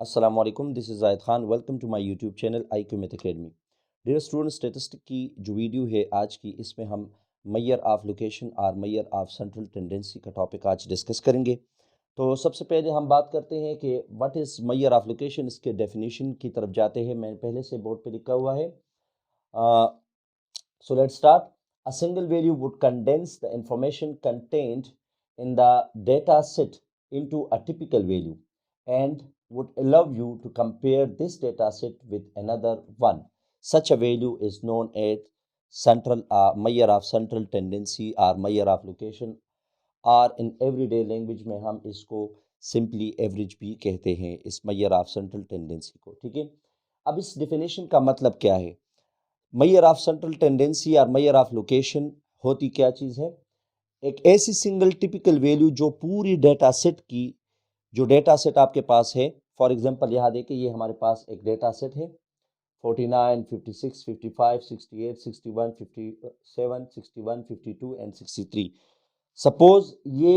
अस्सलाम वालेकुम, this is Zaid Khan. Welcome to my YouTube channel IQ math academy. Dear student, statistic की जो video है आज की, इसमें हम मैयर ऑफ लोकेशन और मैयर ऑफ सेंट्रल टेंडेंसी का टॉपिक आज डिस्कस करेंगे। तो सबसे पहले हम बात करते हैं कि what is Maihar of location. इसके डेफिनेशन की तरफ जाते हैं। मैं पहले से बोर्ड पे लिखा हुआ है। So let's start. A single value would condense the information contained in the data set into a typical value and would allow you to compare this data set with another one. Such a value is known as central measure of central tendency or measure of location, और in everyday language में हम इसको simply average भी कहते हैं, इस measure of central tendency को। ठीक है, अब इस डेफिनेशन का मतलब क्या है? मेजर ऑफ सेंट्रल टेंडेंसी और मेजर ऑफ लोकेशन होती क्या चीज़ है? एक ऐसी सिंगल टिपिकल वैल्यू जो पूरी डेटा सेट की, जो डेटा सेट आपके पास है, फॉर एग्जांपल यहाँ देखिए, ये हमारे पास एक डेटा सेट है 49, 56, 55, 68, 61, 57, 61, 52 एंड 63। सपोज ये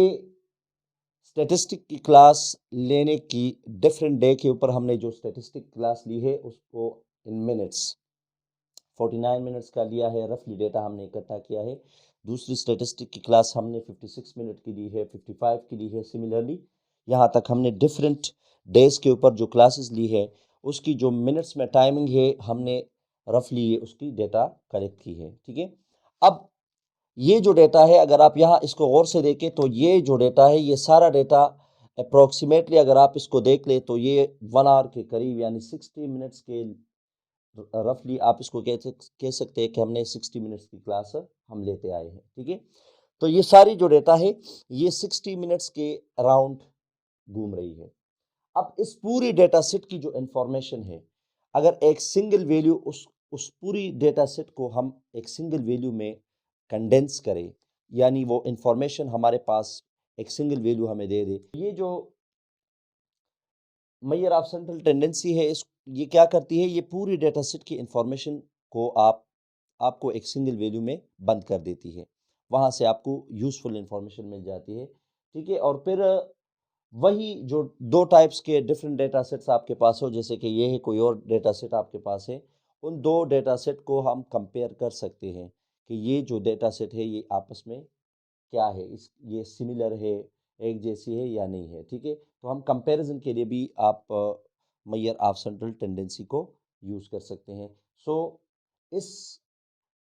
स्टैटिस्टिक की क्लास लेने की डिफरेंट डे के ऊपर हमने जो स्टैटिस्टिक क्लास ली है उसको इन मिनट्स 49 मिनट्स का लिया है, रफली डेटा हमने इकट्ठा किया है। दूसरी स्टैटिस्टिक की क्लास हमने 56 मिनट की ली है, 55 की ली है। सिमिलरली यहाँ तक हमने डिफरेंट डेज के ऊपर जो क्लासेस ली है उसकी जो मिनट्स में टाइमिंग है हमने रफली ये उसकी डेटा कलेक्ट की है। ठीक है, अब ये जो डेटा है, अगर आप यहाँ इसको गौर से देखें तो ये जो डेटा है, ये सारा डेटा अप्रोक्सीमेटली अगर आप इसको देख ले तो ये 1 आवर के करीब यानी 60 मिनट्स के रफली आप इसको कह सकते हैं कि हमने 60 मिनट्स की क्लास हम लेते आए हैं। ठीक है, तो ये सारी जो डेटा है ये 60 मिनट्स के अराउंड घूम रही है। अब इस पूरी डेटा सेट की जो इंफॉर्मेशन है, अगर एक सिंगल वैल्यू उस पूरी डेटा सेट को हम एक सिंगल वैल्यू में कंडेंस करें, यानी वो इंफॉर्मेशन हमारे पास एक सिंगल वैल्यू हमें दे दे, ये जो मेजर ऑफ सेंट्रल टेंडेंसी है, इस ये क्या करती है, ये पूरी डेटा सेट की इंफॉर्मेशन को आपको एक सिंगल वैल्यू में बंद कर देती है। वहाँ से आपको यूज़फुल इंफॉर्मेशन मिल जाती है। ठीक है, और फिर वही जो दो टाइप्स के डिफरेंट डेटा सेट्स आपके पास हो, जैसे कि ये है कोई और डेटा सेट आपके पास है, उन दो डेटा सेट को हम कंपेयर कर सकते हैं कि ये जो डेटा सेट है ये आपस में क्या है, इस ये सिमिलर है, एक जैसी है या नहीं है। ठीक है, तो हम कंपैरिजन के लिए भी आप मेजर ऑफ सेंट्रल टेंडेंसी को यूज़ कर सकते हैं। सो इस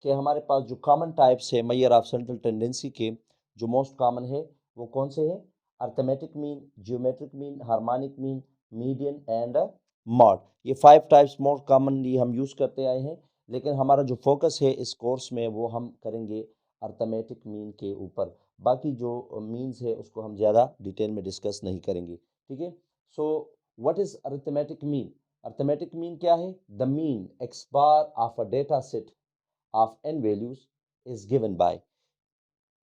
के हमारे पास जो कॉमन टाइप्स है मेजर ऑफ सेंट्रल टेंडेंसी के, जो मोस्ट कॉमन है वो कौन से हैं? Arithmetic mean, geometric mean, harmonic mean, median and mod. ये 5 टाइप्स मोस्ट कॉमनली हम यूज़ करते आए हैं, लेकिन हमारा जो फोकस है इस कोर्स में वो हम करेंगे अर्थमेटिक मीन के ऊपर। बाकी जो मीन्स है उसको हम ज़्यादा डिटेल में डिस्कस नहीं करेंगे। ठीक है, so what is arithmetic mean? Arithmetic mean क्या है? The mean x bar of a data set of n values is given by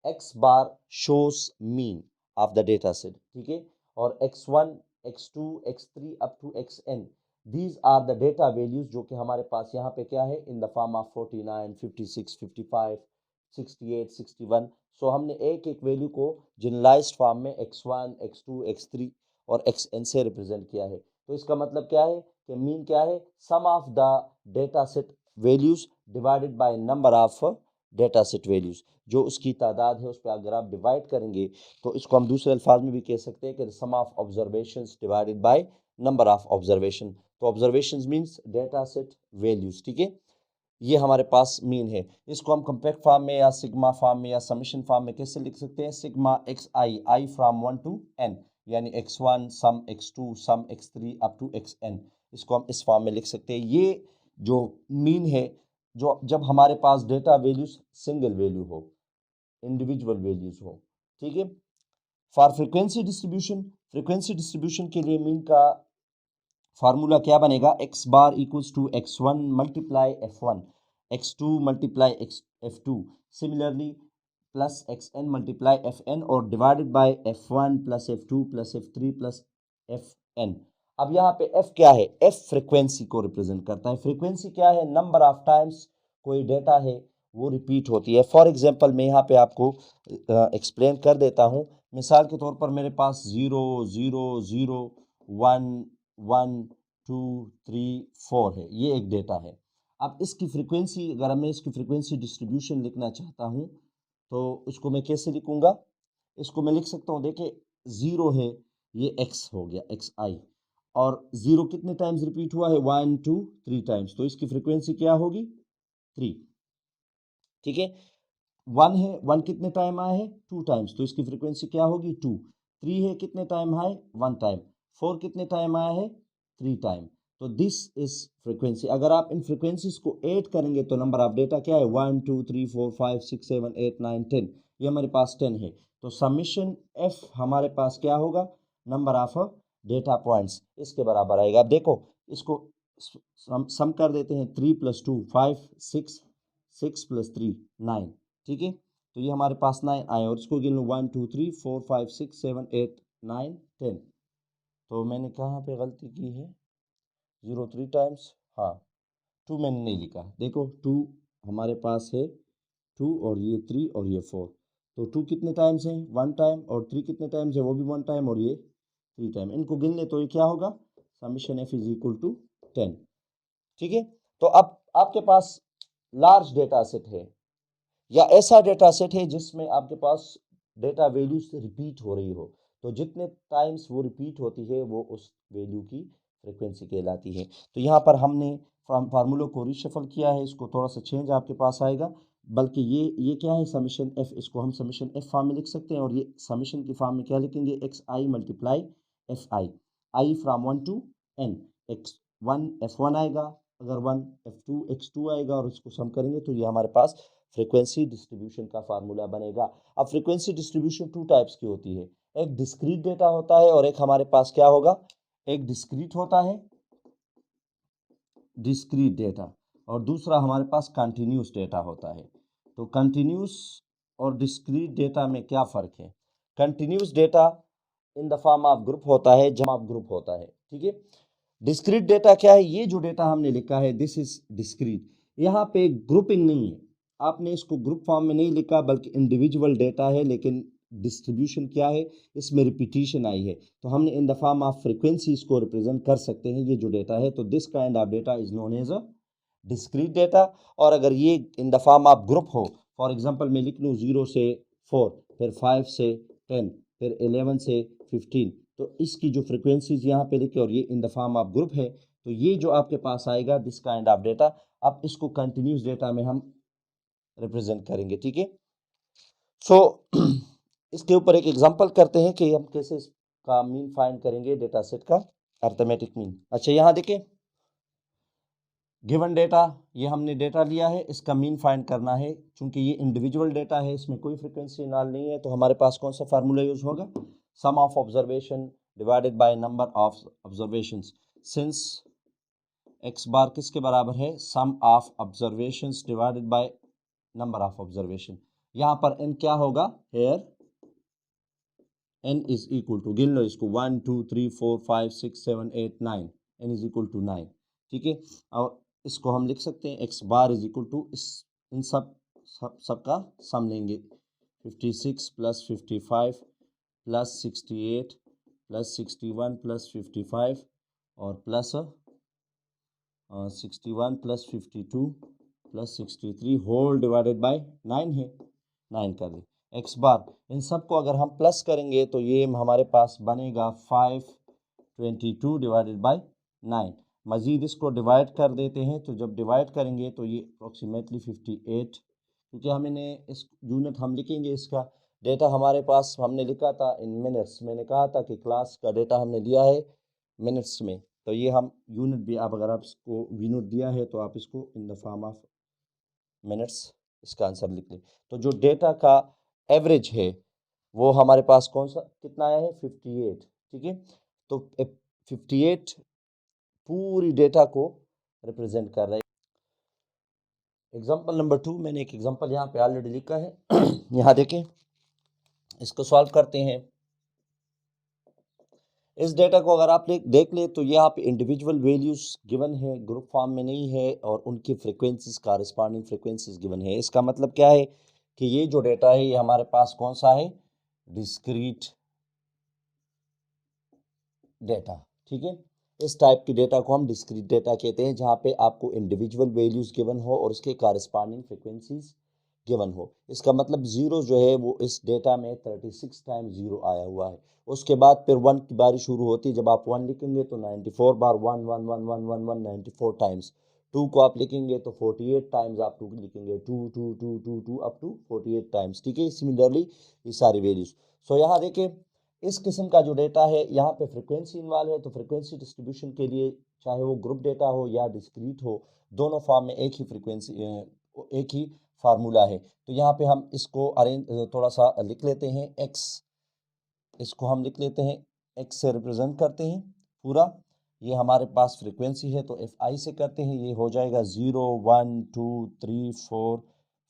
x bar shows mean of the data set. ठीक है, और x1, x2, x3 up to xn, these are the data values जो कि हमारे पास यहाँ पे क्या है, in the form of 49, 56, 55, 68, 61। सो हमने एक एक वैल्यू को जनरलाइज्ड फॉर्म में x1, x2, x3 और xn से रिप्रेजेंट किया है। तो इसका मतलब क्या है कि मीन क्या है? Sum of the data set values divided by number of data set values. जो उसकी तादाद है उस पर अगर आप डिवाइड करेंगे तो इसको हम दूसरे अल्फाज में भी कह सकते हैं कि sum of observations divided by number of observation. तो observations means data set values. ठीक है, ये हमारे पास मीन है। इसको हम कॉम्पैक्ट फॉर्म में या सिग्मा फॉर्म में या समेशन फॉर्म में कैसे लिख सकते हैं? Sigma x i from 1 to n, यानी x1 sum x2 sum x3 up to xn। इसको हम इस फॉर्म में लिख सकते हैं। ये जो मीन है, जो जब हमारे पास डेटा वैल्यूज सिंगल वैल्यू हो, इंडिविजुअल वैल्यूज हो। ठीक है, for frequency distribution, frequency distribution के लिए मीन का फार्मूला क्या बनेगा? X bar equals to x1 multiply f1, x2 multiply f2, similarly plus xn multiply fn और divided by f1 plus f2 plus f3 plus fn। अब यहाँ पे f क्या है? f फ्रीक्वेंसी को रिप्रेजेंट करता है। फ्रीक्वेंसी क्या है? नंबर ऑफ टाइम्स कोई डेटा है वो रिपीट होती है। फॉर एग्जांपल मैं यहाँ पे आपको एक्सप्लेन कर देता हूँ। मिसाल के तौर पर मेरे पास 0 0 0 1 1 2 3 4 है, ये एक डेटा है। अब इसकी फ्रीक्वेंसी, अगर मैं इसकी फ्रीक्वेंसी डिस्ट्रीब्यूशन लिखना चाहता हूँ तो उसको मैं कैसे लिखूंगा? इसको मैं लिख सकता हूँ, देखिए 0 है, ये x हो गया xi, और 0 कितने टाइम्स रिपीट हुआ है? 1 2 3 टाइम्स, तो इसकी फ्रीक्वेंसी क्या होगी? 3। ठीक है, 1 है, 1 कितने टाइम आया है? 2 टाइम्स, तो इसकी फ्रीक्वेंसी क्या होगी? 2। 3 है, कितने टाइम आए? 1 टाइम। 4 कितने टाइम आया है? 3 टाइम। तो दिस इज फ्रीक्वेंसी। अगर आप इन फ्रीक्वेंसीज को ऐड करेंगे तो नंबर ऑफ डेटा क्या है? 1 2 3 4 5 6 7 8 9 10, ये हमारे पास 10 है। तो समीशन एफ हमारे पास क्या होगा? नंबर ऑफ डेटा पॉइंट्स इसके बराबर आएगा। अब देखो, इसको सम कर देते हैं। 3 + 2 5 6, 6 + 3 9, ठीक है, तो ये हमारे पास 9 आए, और इसको गिन लो 1 2 3 4 5 6 7 8 9 10। तो मैंने कहाँ पे गलती की है? 0 3 टाइम्स, हाँ 2 मैंने नहीं लिखा। देखो 2 हमारे पास है 2, और ये 3 और ये 4, तो 2 कितने टाइम्स है? 1 टाइम, और 3 कितने टाइम्स है? वो भी 1 टाइम, और ये 3 टाइम। इनको गिन ले तो ये क्या होगा? Summation f is equal to 10। ठीक है, तो अब आपके पास लार्ज डेटा सेट है, या ऐसा डेटा सेट है जिसमें आपके पास डेटा वैल्यू से रिपीट हो रही हो, तो जितने टाइम्स वो रिपीट होती है वो उस वैल्यू की फ्रीक्वेंसी कहलाती है। तो यहाँ पर हमने फार्मूलों को रिशफल किया है, इसको थोड़ा सा चेंज आपके पास आएगा। बल्कि ये क्या है? समीशन एफ, इसको हम समीशन एफ फॉर्म में लिख सकते हैं, और ये समीशन की फॉर्म में क्या लिखेंगे? X i multiply f i from 1 to n। X one f one आएगा, अगर 1 f2 x2 आएगा, और इसको सम करेंगे तो ये हमारे पास फ्रीक्वेंसी डिस्ट्रीब्यूशन का फार्मूला बनेगा। अब फ्रीक्वेंसी डिस्ट्रीब्यूशन 2 टाइप्स की होती है, एक डिस्क्रीट डेटा होता है, और एक हमारे पास क्या होगा? एक डिस्क्रीट होता है, डिस्क्रीट डेटा, और दूसरा हमारे पास कंटिन्यूस डेटा होता है। तो कंटिन्यूस और डिस्क्रीट डेटा में क्या फ़र्क है? Continuous data in the form of group होता है, जमा ग्रुप होता है, ठीक है। डिस्क्रीट डेटा क्या है? ये जो डेटा हमने लिखा है दिस इज डिस्क्रीट, यहाँ पे ग्रुपिंग नहीं है, आपने इसको ग्रुप फॉर्म में नहीं लिखा, बल्कि इंडिविजुअल डेटा है, लेकिन डिस्ट्रीब्यूशन क्या है? इसमें रिपीटिशन आई है, तो हमने in the form of frequency इसको रिप्रेजेंट कर सकते हैं, ये जो डेटा है। तो this kind of data is known as a discrete data. और अगर ये in the form of group हो, फॉर एग्जांपल मैं लिख लूँ 0 से 4, फिर 5 से 10, फिर 11 से 15, तो इसकी जो फ्रीक्वेंसीज यहाँ पे लिखे, और ये in the form of group है, तो ये जो आपके पास आएगा दिस काइंड ऑफ डेटा। अब इसको कंटिन्यूस डेटा में हम रिप्रेजेंट करेंगे, ठीक है। सो इसके ऊपर एक एग्जांपल करते हैं कि हम कैसे इसका मीन फाइंड करेंगे, डेटा सेट का अर्थमेटिक मीन। अच्छा, यहाँ देखें, गिवन डेटा, ये हमने डेटा लिया है, इसका मीन फाइंड करना है। चूंकि ये इंडिविजुअल डेटा है, इसमें कोई फ्रीक्वेंसी इन्वॉल्व नहीं है, तो हमारे पास कौन सा फार्मूला यूज होगा? Sum of observation divided by number of observations. Since x bar किसके बराबर है? Sum of observations divided by number of observation. यहाँ पर n क्या होगा? Here n is equal to, गिन लो इसको, 1 2 3 4 5 6 7 8 9, n इज इक्वल टू 9, ठीक है। और इसको हम लिख सकते हैं x bar is equal to, इस इन सब का सम लेंगे, 56 + 55 + 68 + 61 + 55, और प्लस 61 + 52 + 63 होल डिवाइडेड बाय 9 है, 9 कर दे। एक्स बार, इन सबको अगर हम प्लस करेंगे तो ये हमारे पास बनेगा 522 डिवाइडेड बाय 9। मज़ीद इसको डिवाइड कर देते हैं, तो जब डिवाइड करेंगे तो ये अप्रोक्सीमेटली 58, क्योंकि हमने इस यूनिट हम लिखेंगे, इसका डेटा हमारे पास हमने लिखा था इन मिनट्स। मैंने कहा था कि क्लास का डेटा हमने लिया है मिनट्स में, तो ये हम यूनिट भी, आप अगर आप इसको यूनिट दिया है तो आप इसको इन द फॉर्म ऑफ मिनट्स इसका आंसर लिख लें। तो जो डेटा का एवरेज है वो हमारे पास कौन सा कितना आया है? 58, ठीक है। तो 58 पूरी डेटा को रिप्रेजेंट कर रहा है। एग्जांपल नंबर 2, मैंने एक एग्जांपल यहाँ पे ऑलरेडी लिखा है यहाँ देखें, इसको सॉल्व करते हैं। इस डेटा को अगर आप देख ले तो यहाँ पे इंडिविजुअल वैल्यूज गिवन है, ग्रुप फॉर्म में नहीं है, और उनकी फ्रीक्वेंसीज कॉरेस्पॉन्डिंग फ्रीक्वेंसीज गिवन है। इसका मतलब क्या है कि ये जो डेटा है ये हमारे पास कौन सा है? डिस्क्रीट डेटा, ठीक है। इस टाइप की डेटा को हम डिस्क्रीट डेटा कहते हैं, जहाँ पे आपको इंडिविजुअल वैल्यूज़ गिवन हो और उसके कारस्पॉन्डिंग फ्रिक्वेंसीज गिवन हो। इसका मतलब ज़ीरो जो है वो इस डेटा में 36 टाइम ज़ीरो आया हुआ है। उसके बाद फिर वन की बारी शुरू होती है। जब आप वन लिखेंगे तो 94 बार one one one one one one 94 times. Two को आप लिखेंगे तो 48 टाइम्स आप टू लिखेंगे, two two two two two up to 48 times. ठीक है, सिमिलरली ये सारी वैल्यूज। सो यहाँ देखिए, इस किस्म का जो डेटा है यहाँ पे फ्रिक्वेंसी इन्वॉल्व है, तो फ्रिक्वेंसी डिस्ट्रीब्यूशन के लिए चाहे वो ग्रुप डेटा हो या डिस्क्रीट हो, दोनों फॉर्म में एक ही फ्रिक्वेंसी एक ही फार्मूला है। तो यहाँ पे हम इसको अरेंज थोड़ा सा लिख लेते हैं। एक्स, इसको हम लिख लेते हैं, एक्स से रिप्रेजेंट करते हैं पूरा। ये हमारे पास फ्रीक्वेंसी है तो एफ आई से करते हैं। ये हो जाएगा 0 1 2 3 4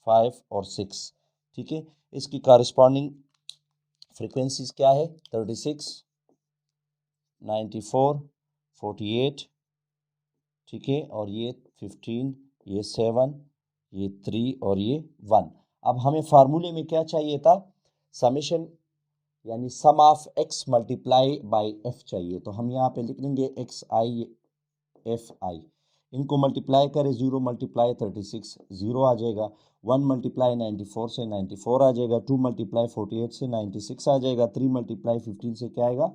5 और 6। ठीक है, इसकी कारस्पॉन्डिंग फ्रीक्वेंसीज क्या है? 36, 94, 48। ठीक है, और ये 15, ये 7, ये 3 और ये 1। अब हमें फार्मूले में क्या चाहिए था? समेशन यानी sum of x multiply by f चाहिए। तो हम यहाँ पे लिख लेंगे एक्स आई एफ आई। इनको मल्टीप्लाई करें, 0 मल्टीप्लाई 36 0 आ जाएगा, 1 मल्टीप्लाई 94 से 94 आ जाएगा, 2 मल्टीप्लाई 48 से 96 आ जाएगा, 3 मल्टीप्लाई 15 से क्या आएगा?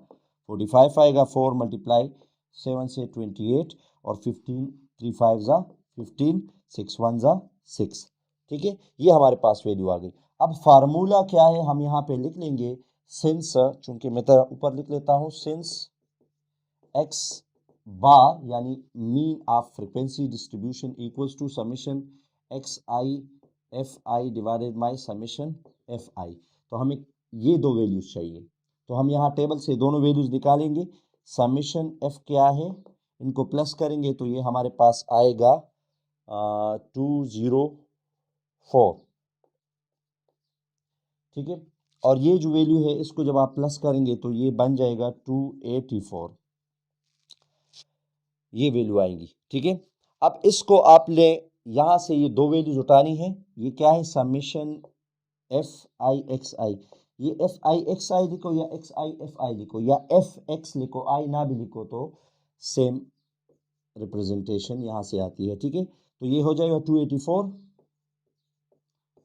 45 आएगा, 4 मल्टीप्लाई 7 से 28 और 15 3 5 ज़ा 15 6 1 ज़ा 6। ठीक है, ये हमारे पास वैल्यू आ गई। अब फार्मूला क्या है हम यहाँ पे लिख लेंगे, सिंस, चूंकि मैं तरह ऊपर लिख लेता हूँ, सिंस एक्स बार यानी mean of frequency distribution equals to summation x i f i divided by summation f i. तो हमें ये दो वैल्यूज चाहिए, तो हम यहाँ टेबल से दोनों वैल्यूज निकालेंगे। समेशन एफ क्या है, इनको प्लस करेंगे तो ये हमारे पास आएगा 204। ठीक है, और ये जो वैल्यू है इसको जब आप प्लस करेंगे तो ये बन जाएगा 284। ये वैल्यू आएंगी। ठीक है, अब इसको आप ले, यहां से ये दो वैल्यूज उठानी है। ये क्या है? समेशन एफ आई एक्स आई। ये एफ आई एक्स आई लिखो या एक्स आई एफ आई लिखो या एफ एक्स लिखो, आई ना भी लिखो तो सेम रिप्रेजेंटेशन यहां से आती है। ठीक है, तो ये हो जाएगा 284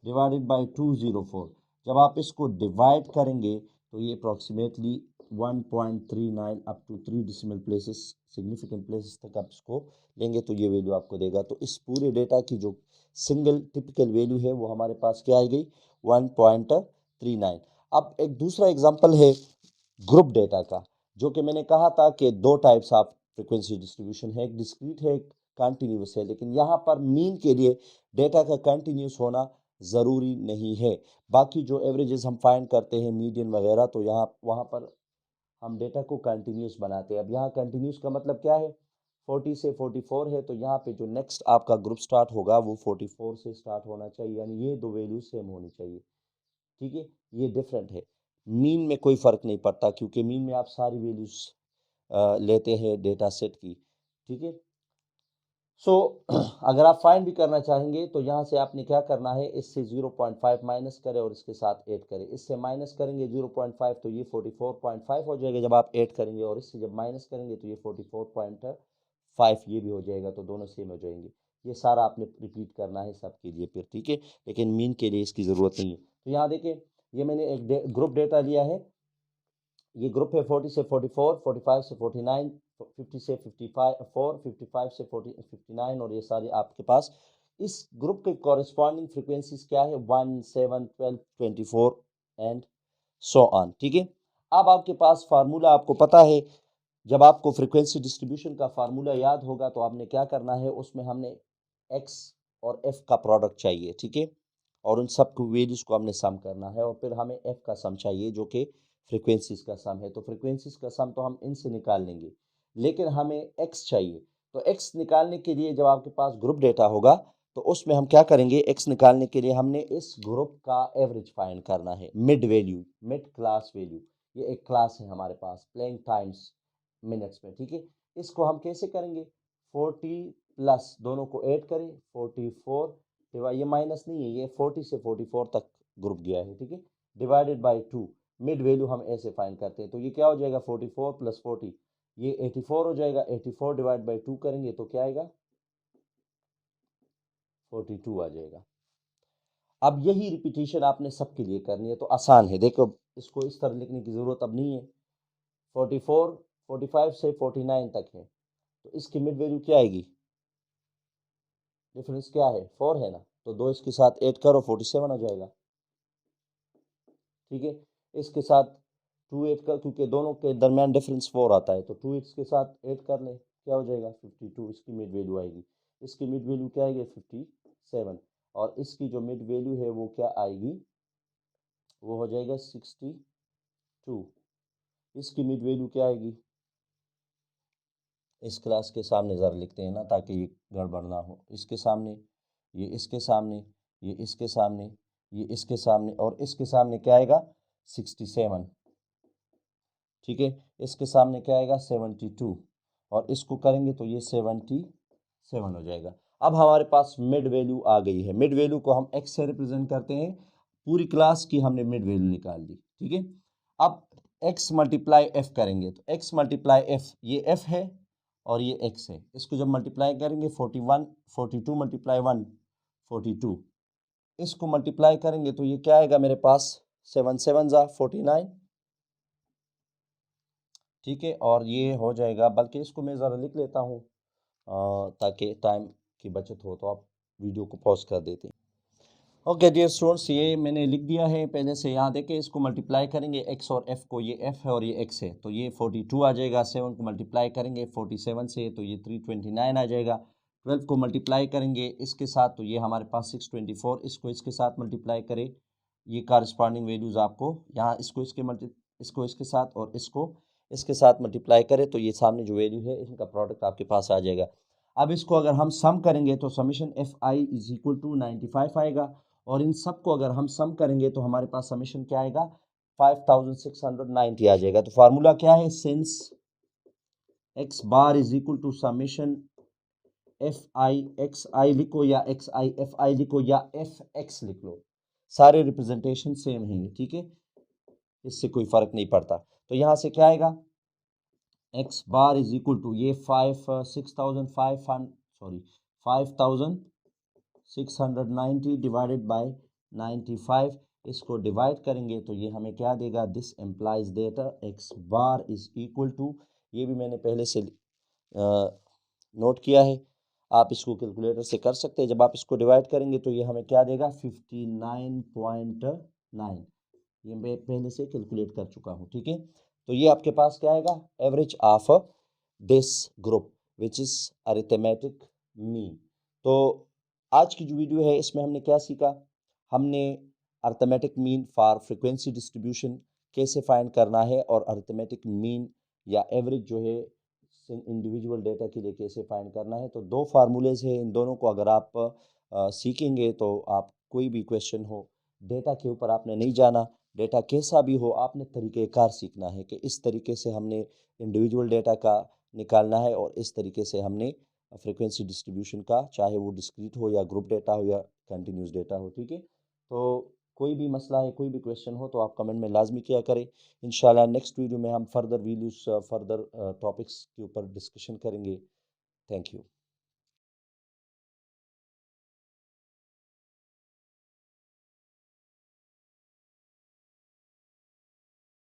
डिवाइडेड बाई 204। जब आप इसको डिवाइड करेंगे तो ये approximately 1.39 up to 3 decimal places, significant places तक आप इसको लेंगे तो ये वैल्यू आपको देगा। तो इस पूरे डेटा की जो सिंगल टिपिकल वैल्यू है वो हमारे पास क्या आ गई? 1.39। अब एक दूसरा एग्जांपल है ग्रुप डेटा का, जो कि मैंने कहा था कि दो टाइप्स ऑफ फ्रीक्वेंसी डिस्ट्रीब्यूशन है, एक डिस्क्रीट है, एक कंटिन्यूस है। लेकिन यहाँ पर मीन के लिए डेटा का कंटिन्यूस होना ज़रूरी नहीं है। बाकी जो एवरेजेस हम फाइंड करते हैं, मीडियन वगैरह, तो यहाँ वहाँ पर हम डेटा को कंटिन्यूस बनाते हैं। अब यहाँ कंटिन्यूस का मतलब क्या है? 40 से 44 है तो यहाँ पे जो नेक्स्ट आपका ग्रुप स्टार्ट होगा वो 44 से स्टार्ट होना चाहिए, यानी ये दो वैल्यू सेम होनी चाहिए। ठीक है, ये डिफरेंट है। मीन में कोई फ़र्क नहीं पड़ता क्योंकि मीन में आप सारी वैल्यूज लेते हैं डेटा सेट की। ठीक है, सो अगर आप फाइंड भी करना चाहेंगे तो यहाँ से आपने क्या करना है, इससे 0.5 माइनस करें और इसके साथ ऐड करें। इससे माइनस करेंगे 0.5 तो ये 44.5 हो जाएगा जब आप ऐड करेंगे, और इससे जब माइनस करेंगे तो ये 44.5 ये भी हो जाएगा, तो दोनों सेम हो जाएंगे। ये सारा आपने रिपीट करना है सबके लिए फिर। ठीक है, लेकिन मीन के लिए इसकी ज़रूरत नहीं है। तो यहाँ देखिए, ये मैंने एक ग्रुप डेटा लिया है। ये ग्रुप है 40 से 44, 45 से 49, 50 से 55, 55 से 59, और ये सारे आपके पास इस ग्रुप के कॉरेस्पॉन्डिंग फ्रीक्वेंसीज क्या है? 1 7 12 24 एंड सो ऑन। ठीक है, अब आपके पास फार्मूला आपको पता है। जब आपको फ्रीक्वेंसी डिस्ट्रीब्यूशन का फार्मूला याद होगा तो आपने क्या करना है, उसमें हमने एक्स और एफ का प्रोडक्ट चाहिए। ठीक है, और उन सब वैल्यूज को हमने सम करना है, और फिर हमें एफ का सम चाहिए जो कि फ्रीक्वेंसीज का सम है। तो फ्रीक्वेंसीज का सम तो हम इनसे निकाल लेंगे, लेकिन हमें एक्स चाहिए। तो एक्स निकालने के लिए जब आपके पास ग्रुप डेटा होगा तो उसमें हम क्या करेंगे, एक्स निकालने के लिए हमने इस ग्रुप का एवरेज फाइंड करना है, mid value, mid class value. ये एक क्लास है हमारे पास, प्लेइंग टाइम्स मिनट्स में। ठीक है, इसको हम कैसे करेंगे? 40 प्लस दोनों को ऐड करें, 44 डिवाइड, ये माइनस नहीं है, ये 40 से 44 तक ग्रुप गया है। ठीक है, डिवाइडेड बाई 2। मिड वैल्यू हम ऐसे फाइंड करते हैं, तो ये क्या हो जाएगा? 44 प्लस 40 ये 84 हो जाएगा। 84 डिवाइड बाई 2 करेंगे तो क्या आएगा, 42 आ जाएगा। अब यही रिपीटेशन आपने सबके लिए करनी है, तो आसान है। देखो इसको इस तरह लिखने की ज़रूरत अब नहीं है। 44 45 से 49 तक है, तो इसकी मिड वैल्यू क्या आएगी, डिफरेंस क्या है, 4 है ना, तो 2 इसके साथ ऐड करो 47 हो जाएगा। ठीक है, इसके साथ 2 ऐड कर, क्योंकि दोनों के दरमियान डिफरेंस 4 आता है, तो 2 इसके साथ ऐड कर लें, क्या हो जाएगा 52, इसकी मिड वैल्यू आएगी। इसकी मिड वैल्यू क्या आएगी 57, और इसकी जो मिड वैल्यू है वो क्या आएगी, वो हो जाएगा 62। इसकी मिड वैल्यू क्या आएगी, इस क्लास के सामने ज़रा लिखते हैं ना, ताकि ये गड़बड़ ना हो। इसके सामने, ये इसके सामने, ये इसके सामने, ये इसके सामने, और इसके सामने क्या आएगा 67। ठीक है, इसके सामने क्या आएगा 72, और इसको करेंगे तो ये 77 हो जाएगा। अब हमारे पास मिड वैल्यू आ गई है। मिड वैल्यू को हम x से रिप्रेजेंट करते हैं, पूरी क्लास की हमने मिड वैल्यू निकाल दी। ठीक है, अब x मल्टीप्लाई f करेंगे, तो x मल्टीप्लाई f, ये f है और ये x है, इसको जब मल्टीप्लाई करेंगे 41 42 मल्टीप्लाई 1 42, इसको मल्टीप्लाई करेंगे तो ये क्या आएगा मेरे पास 7 7 जा 49। ठीक है, और ये हो जाएगा, बल्कि इसको मैं ज़रा लिख लेता हूँ ताकि टाइम की बचत हो, तो आप वीडियो को पॉज कर देते हैं। ओके डियर स्टूडेंट्स, ये मैंने लिख दिया है पहले से। यहाँ देखें, इसको मल्टीप्लाई करेंगे x और f को, ये f है और ये x है, तो ये 42 आ जाएगा। 7 को मल्टीप्लाई करेंगे 47 से, तो ये 329 आ जाएगा। 12 को मल्टीप्लाई करेंगे इसके साथ, तो ये हमारे पास 624, इसको इसके साथ मल्टीप्लाई करें, ये कारस्पॉन्डिंग वैल्यूज़ आपको यहाँ, इसको इसके साथ और इसको इसके साथ मल्टीप्लाई करें, तो ये सामने जो वैल्यू है इनका प्रोडक्ट आपके पास आ जाएगा। अब इसको अगर हम सम करेंगे तो summation f i is equal to 95 आएगा, और इन सब को अगर हम सम करेंगे तो हमारे पास समीशन क्या आएगा 5690 आ जाएगा। तो फार्मूला क्या है, since x bar is equal to summation f i x i लिखो या एक्स आई एफ आई लिखो या एफ एक्स लिख लो, सारे रिप्रेजेंटेशन सेम हैं। ठीक है, इससे कोई फर्क नहीं पड़ता। तो यहाँ से क्या आएगा, x bar is equal to ये 5690 डिवाइडेड बाय 95, इसको डिवाइड करेंगे तो ये हमें क्या देगा, this employees data x bar is equal to, ये भी मैंने पहले से नोट किया है, आप इसको कैलकुलेटर से कर सकते हैं। जब आप इसको डिवाइड करेंगे तो ये हमें क्या देगा 59.9, ये मैं पहले से कैलकुलेट कर चुका हूँ। ठीक है, तो ये आपके पास क्या आएगा, average of this group which is arithmetic mean. तो आज की जो वीडियो है इसमें हमने क्या सीखा, हमने arithmetic mean for frequency distribution कैसे फाइंड करना है, और अरिथमेटिक मीन या एवरेज जो है इंडिविजुअल डेटा के लिए कैसे फाइंड करना है। तो 2 फार्मूलेज है, इन दोनों को अगर आप सीखेंगे तो आप कोई भी क्वेश्चन हो, डेटा के ऊपर आपने नहीं जाना, डेटा कैसा भी हो, आपने तरीक़ेकार सीखना है कि इस तरीके से हमने इंडिविजुअल डेटा का निकालना है, और इस तरीके से हमने फ्रीक्वेंसी डिस्ट्रीब्यूशन का, चाहे वो डिस्क्रीट हो या ग्रुप डेटा हो या कंटिन्यूस डेटा हो। ठीक है, तो कोई भी मसला है, कोई भी क्वेश्चन हो तो आप कमेंट में लाजमी किया करें। इंशाल्लाह नेक्स्ट वीडियो में हम फर्दर टॉपिक्स के ऊपर डिस्कशन करेंगे। Thank you.